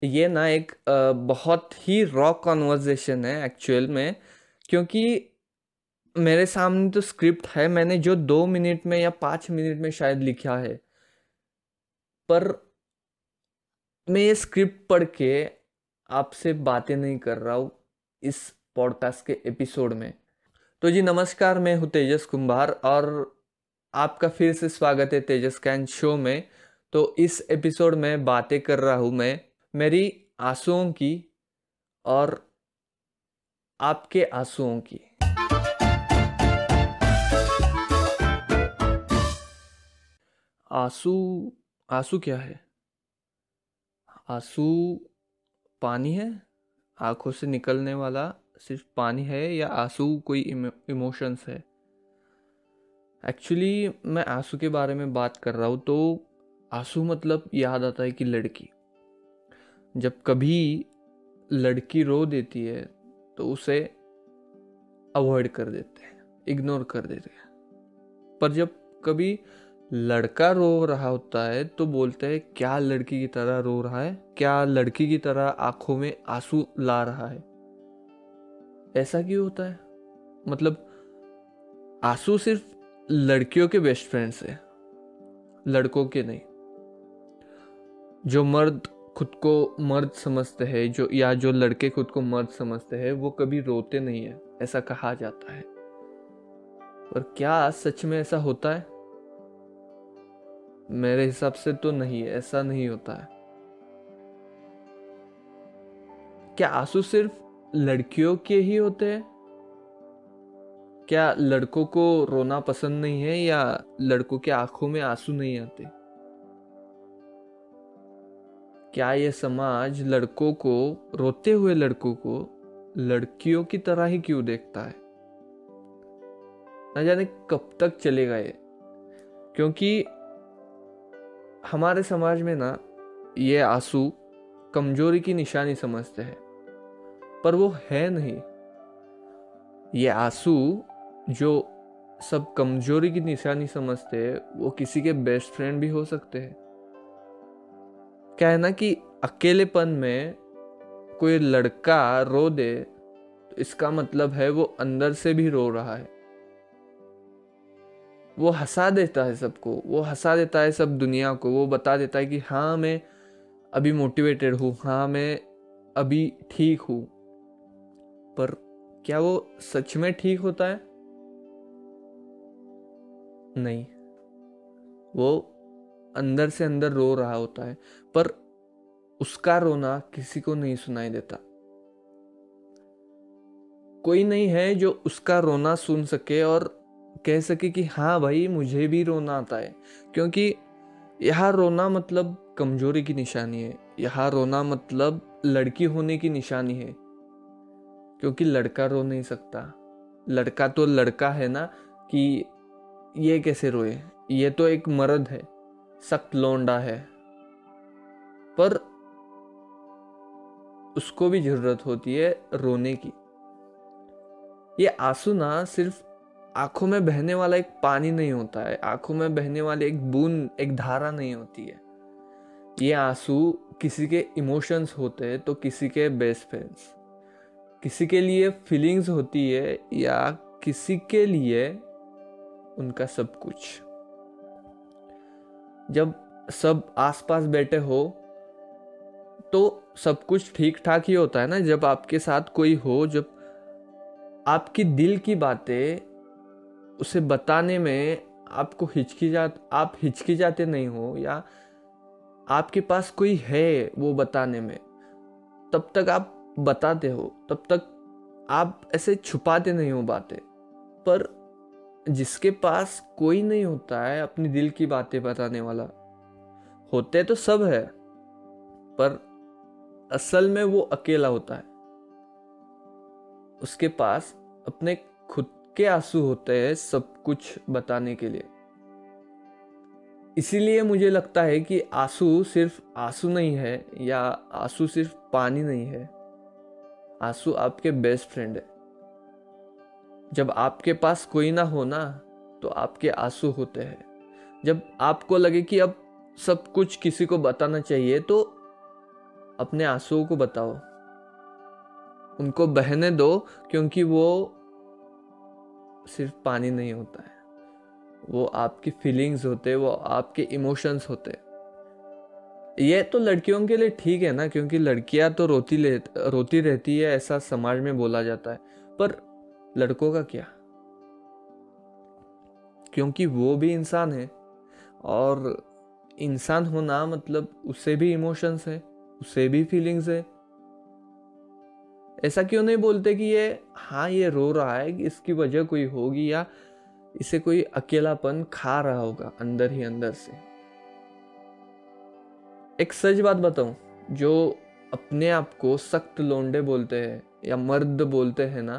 ये ना एक बहुत ही रॉ कॉन्वर्जेशन है एक्चुअल में। क्योंकि मेरे सामने तो स्क्रिप्ट है, मैंने जो 2 मिनट में या 5 मिनट में शायद लिखा है। पर मैं ये स्क्रिप्ट पढ़ के आपसे बातें नहीं कर रहा हूँ इस पॉडकास्ट के एपिसोड में। तो जी नमस्कार, मैं हूँ तेजस कुंभार और आपका फिर से स्वागत है तेजस कैन शो में। तो इस एपिसोड में बातें कर रहा हूँ मैं मेरी आंसुओं की और आपके आंसुओं की। आंसू, आंसू क्या है? आंसू पानी है? आंखों से निकलने वाला सिर्फ पानी है या आंसू कोई इमोशंस है? एक्चुअली मैं आंसू के बारे में बात कर रहा हूँ तो आंसू मतलब याद आता है कि लड़की। जब कभी लड़की रो देती है तो उसे अवॉइड कर देते हैं, इग्नोर कर देते हैं। पर जब कभी लड़का रो रहा होता है तो बोलते हैं क्या लड़की की तरह रो रहा है, क्या लड़की की तरह आंखों में आंसू ला रहा है। ऐसा क्यों होता है? मतलब आंसू सिर्फ लड़कियों के बेस्ट फ्रेंड्स है, लड़कों के नहीं। जो मर्द खुद को मर्द समझते हैं, जो लड़के खुद को मर्द समझते हैं, वो कभी रोते नहीं है, ऐसा कहा जाता है। पर क्या सच में ऐसा होता है? मेरे हिसाब से तो नहीं है, ऐसा नहीं होता है। क्या आंसू सिर्फ लड़कियों के ही होते हैं? क्या लड़कों को रोना पसंद नहीं है या लड़कों के आंखों में आंसू नहीं आते? क्या ये समाज लड़कों को, रोते हुए लड़कों को लड़कियों की तरह ही क्यों देखता है? न जाने कब तक चलेगा ये। क्योंकि हमारे समाज में ना ये आंसू कमजोरी की निशानी समझते हैं, पर वो है नहीं। ये आंसू जो सब कमजोरी की निशानी समझते हैं, वो किसी के बेस्ट फ्रेंड भी हो सकते हैं। क्या है ना कि अकेलेपन में कोई लड़का रो दे तो इसका मतलब है वो अंदर से भी रो रहा है। वो हंसा देता है सबको, वो हंसा देता है सब दुनिया को। वो बता देता है कि हाँ मैं अभी मोटिवेटेड हूँ, हाँ मैं अभी ठीक हूँ। पर क्या वो सच में ठीक होता है? नहीं। वो अंदर से अंदर रो रहा होता है, पर उसका रोना किसी को नहीं सुनाई देता। कोई नहीं है जो उसका रोना सुन सके और कह सके कि हाँ भाई मुझे भी रोना आता है। क्योंकि यहाँ रोना मतलब कमजोरी की निशानी है, यहाँ रोना मतलब लड़की होने की निशानी है। क्योंकि लड़का रो नहीं सकता। लड़का तो लड़का है ना, कि ये कैसे रोए, ये तो एक मर्द है, सख्त लौंडा है। पर उसको भी जरूरत होती है रोने की। ये आंसू ना सिर्फ आंखों में बहने वाला एक पानी नहीं होता है, आंखों में बहने वाली एक बूंद, एक धारा नहीं होती है। ये आंसू किसी के इमोशंस होते हैं तो किसी के बेस्ट फ्रेंड्स, किसी के लिए फीलिंग्स होती है या किसी के लिए उनका सब कुछ। जब सब आसपास बैठे हो तो सब कुछ ठीक ठाक ही होता है ना। जब आपके साथ कोई हो, जब आपकी दिल की बातें उसे बताने में आपको आप हिचकिचाते नहीं हो, या आपके पास कोई है वो बताने में, तब तक आप बताते हो, तब तक आप ऐसे छुपाते नहीं हो बातें। पर जिसके पास कोई नहीं होता है अपनी दिल की बातें बताने वाला, होते तो सब है पर असल में वो अकेला होता है। उसके पास अपने खुद के आंसू होते हैं सब कुछ बताने के लिए। इसीलिए मुझे लगता है कि आंसू सिर्फ आंसू नहीं है, या आंसू सिर्फ पानी नहीं है। आंसू आपके बेस्ट फ्रेंड है। जब आपके पास कोई ना हो ना, तो आपके आंसू होते हैं। जब आपको लगे कि अब सब कुछ किसी को बताना चाहिए, तो अपने आंसुओं को बताओ, उनको बहने दो, क्योंकि वो सिर्फ पानी नहीं होता है, वो आपकी फीलिंग्स होते, वो आपके इमोशंस होते। ये तो लड़कियों के लिए ठीक है ना, क्योंकि लड़कियां तो रोती रहती है, ऐसा समाज में बोला जाता है। पर लड़कों का क्या? क्योंकि वो भी इंसान है, और इंसान होना मतलब उसे भी इमोशंस है, उसे भी फीलिंग्स है। ऐसा क्यों नहीं बोलते कि ये रो रहा है, कि इसकी वजह कोई होगी, या इसे कोई अकेलापन खा रहा होगा अंदर ही अंदर से। एक सच बात बताऊं, जो अपने आप को सख्त लोंडे बोलते हैं या मर्द बोलते हैं ना,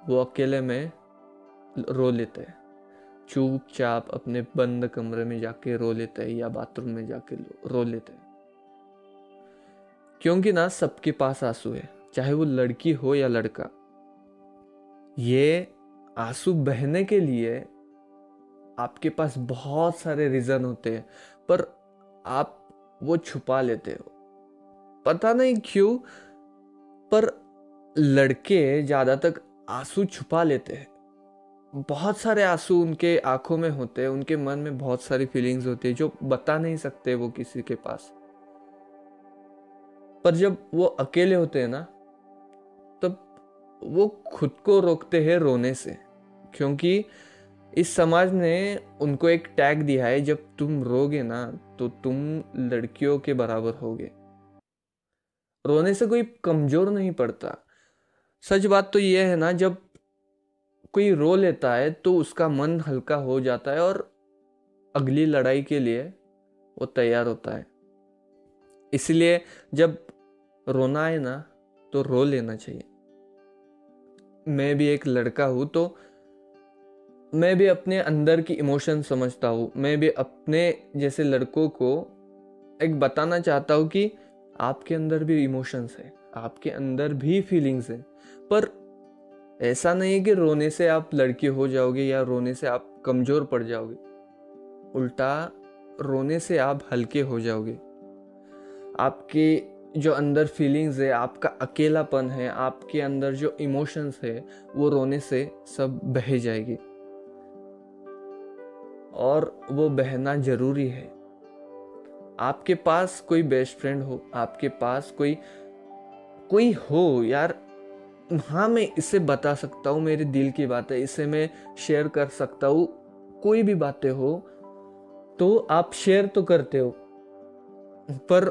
वो अकेले में रो लेते हैं, चुपचाप अपने बंद कमरे में जाके रो लेते हैं, या बाथरूम में जाके रो लेते हैं। क्योंकि ना सबके पास आंसू है, चाहे वो लड़की हो या लड़का। ये आंसू बहने के लिए आपके पास बहुत सारे रीजन होते हैं, पर आप वो छुपा लेते हो, पता नहीं क्यों। पर लड़के ज्यादा तक आंसू छुपा लेते हैं। बहुत सारे आंसू उनके आंखों में होते हैं, उनके मन में बहुत सारी फीलिंग्स होती है जो बता नहीं सकते वो किसी के पास। पर जब वो अकेले होते हैं ना, तब वो खुद को रोकते हैं रोने से, क्योंकि इस समाज ने उनको एक टैग दिया है, जब तुम रोगे ना तो तुम लड़कियों के बराबर होगे। रोने से कोई कमजोर नहीं पड़ता। सच बात तो यह है ना, जब कोई रो लेता है तो उसका मन हल्का हो जाता है, और अगली लड़ाई के लिए वो तैयार होता है। इसलिए जब रोना आए ना, तो रो लेना चाहिए। मैं भी एक लड़का हूं, तो मैं भी अपने अंदर की इमोशन समझता हूँ। मैं भी अपने जैसे लड़कों को एक बताना चाहता हूँ कि आपके अंदर भी इमोशंस है, आपके अंदर भी फीलिंग्स है। पर ऐसा नहीं है कि रोने से आप लड़की हो जाओगे या रोने से आप कमजोर पड़ जाओगे। उल्टा, रोने से आप हल्के हो जाओगे। आपके जो अंदर फीलिंग्स है, आपका अकेलापन है, आपके अंदर जो इमोशंस है, वो रोने से सब बह जाएगी। और वो बहना जरूरी है। आपके पास कोई बेस्ट फ्रेंड हो, आपके पास कोई कोई हो यार, हाँ मैं इसे बता सकता हूँ, मेरे दिल की बात है, इसे मैं शेयर कर सकता हूँ, कोई भी बातें हो तो आप शेयर तो करते हो, पर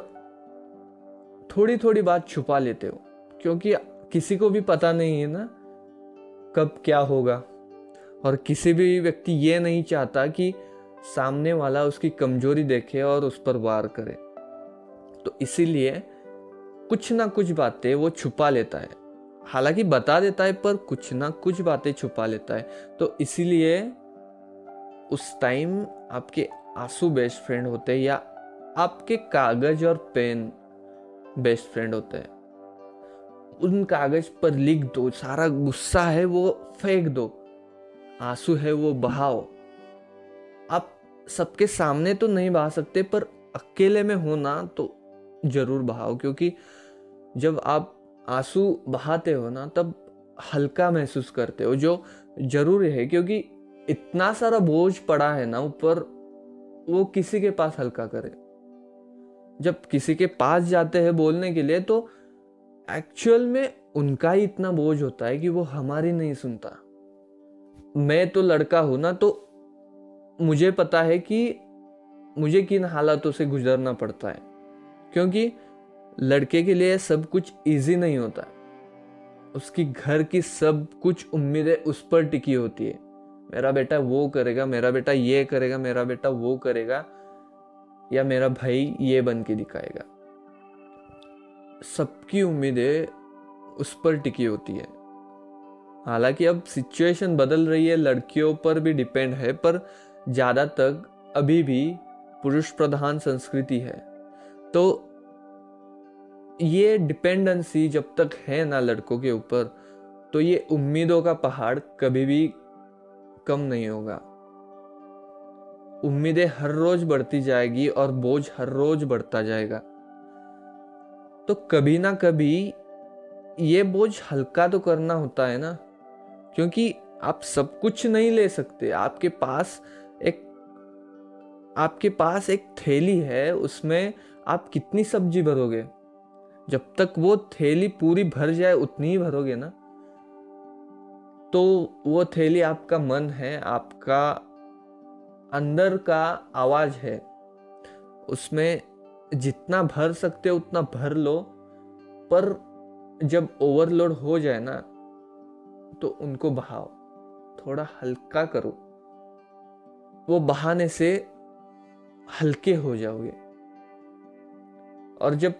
थोड़ी थोड़ी बात छुपा लेते हो, क्योंकि किसी को भी पता नहीं है ना कब क्या होगा। और किसी भी व्यक्ति ये नहीं चाहता कि सामने वाला उसकी कमजोरी देखे और उस पर वार करे। तो इसीलिए कुछ ना कुछ बातें वो छुपा लेता है, हालांकि बता देता है, पर कुछ ना कुछ बातें छुपा लेता है। तो इसीलिए उस टाइम आपके आंसू बेस्ट फ्रेंड होते हैं, या आपके कागज और पेन बेस्ट फ्रेंड होते हैं। उन कागज पर लिख दो, सारा गुस्सा है वो फेंक दो, आंसू है वो बहाओ। आप सबके सामने तो नहीं बहा सकते, पर अकेले में हो ना तो जरूर बहाओ, क्योंकि जब आप आंसू बहाते हो ना, तब हल्का महसूस करते हो, जो जरूरी है, क्योंकि इतना सारा बोझ पड़ा है ना ऊपर, वो किसी के पास हल्का करे। जब किसी के पास जाते हैं बोलने के लिए, तो एक्चुअल में उनका ही इतना बोझ होता है कि वो हमारी नहीं सुनता। मैं तो लड़का हूं ना, तो मुझे पता है कि मुझे किन हालातों से गुजरना पड़ता है, क्योंकि लड़के के लिए सब कुछ इजी नहीं होता है। उसकी घर की सब कुछ उम्मीदें उस पर टिकी होती है। मेरा बेटा वो करेगा, मेरा बेटा ये करेगा, मेरा बेटा वो करेगा, या मेरा भाई ये बन के दिखाएगा। सबकी उम्मीदें उस पर टिकी होती है। हालांकि अब सिचुएशन बदल रही है, लड़कियों पर भी डिपेंड है, पर ज्यादा तक अभी भी पुरुष प्रधान संस्कृति है। तो ये डिपेंडेंसी जब तक है ना लड़कों के ऊपर, तो ये उम्मीदों का पहाड़ कभी भी कम नहीं होगा। उम्मीदें हर रोज बढ़ती जाएगी और बोझ हर रोज बढ़ता जाएगा। तो कभी ना कभी ये बोझ हल्का तो करना होता है ना, क्योंकि आप सब कुछ नहीं ले सकते। आपके पास एक थैली है, उसमें आप कितनी सब्जी भरोगे? जब तक वो थैली पूरी भर जाए उतनी ही भरोगे ना। तो वो थैली आपका मन है, आपका अंदर का आवाज है, उसमें जितना भर सकते हो उतना भर लो। पर जब ओवरलोड हो जाए ना, तो उनको बहाओ, थोड़ा हल्का करो। वो बहाने से हल्के हो जाओगे। और जब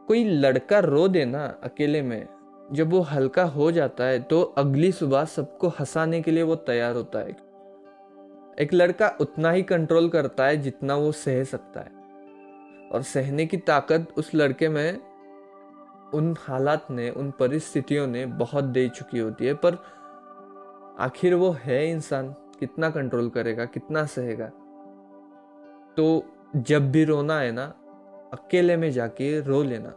कोई लड़का रो दे ना अकेले में, जब वो हल्का हो जाता है, तो अगली सुबह सबको हंसाने के लिए वो तैयार होता है। एक लड़का उतना ही कंट्रोल करता है जितना वो सह सकता है, और सहने की ताकत उस लड़के में उन हालात ने, उन परिस्थितियों ने बहुत दे चुकी होती है। पर आखिर वो है इंसान, कितना कंट्रोल करेगा, कितना सहेगा। तो जब भी रोना है ना, अकेले में जाके रो लेना।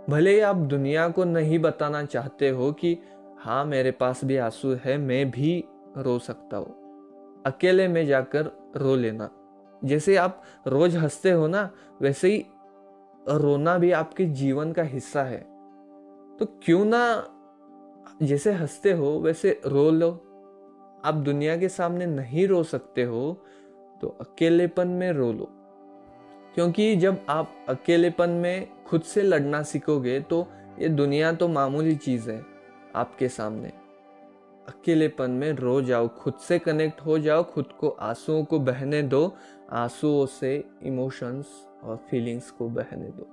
भले ही आप दुनिया को नहीं बताना चाहते हो कि हाँ मेरे पास भी आंसू है, मैं भी रो सकता हूँ, अकेले में जाकर रो लेना। जैसे आप रोज हंसते हो ना, वैसे ही रोना भी आपके जीवन का हिस्सा है। तो क्यों ना जैसे हंसते हो वैसे रो लो। आप दुनिया के सामने नहीं रो सकते हो तो अकेलेपन में रो लो, क्योंकि जब आप अकेलेपन में खुद से लड़ना सीखोगे तो ये दुनिया तो मामूली चीज है आपके सामने। अकेलेपन में रो जाओ, खुद से कनेक्ट हो जाओ, खुद को आंसुओं को बहने दो, आंसुओं से इमोशंस और फीलिंग्स को बहने दो।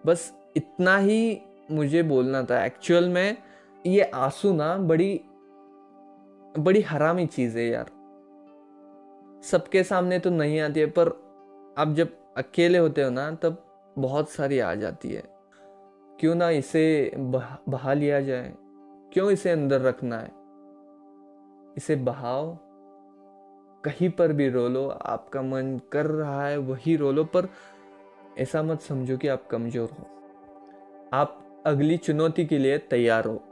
बस इतना ही मुझे बोलना था। एक्चुअल में ये आंसू ना बड़ी बड़ी हरामी चीज है यार। सबके सामने तो नहीं आती है, पर आप जब अकेले होते हो ना तब बहुत सारी आ जाती है। क्यों ना इसे बहा लिया जाए, क्यों इसे अंदर रखना है? इसे बहाओ, कहीं पर भी रो लो, आपका मन कर रहा है वही रो लो। पर ऐसा मत समझो कि आप कमजोर हो। आप अगली चुनौती के लिए तैयार हो।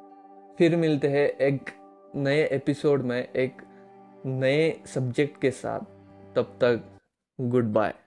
फिर मिलते हैं एक नए एपिसोड में एक नए सब्जेक्ट के साथ। तब तक गुड बाय।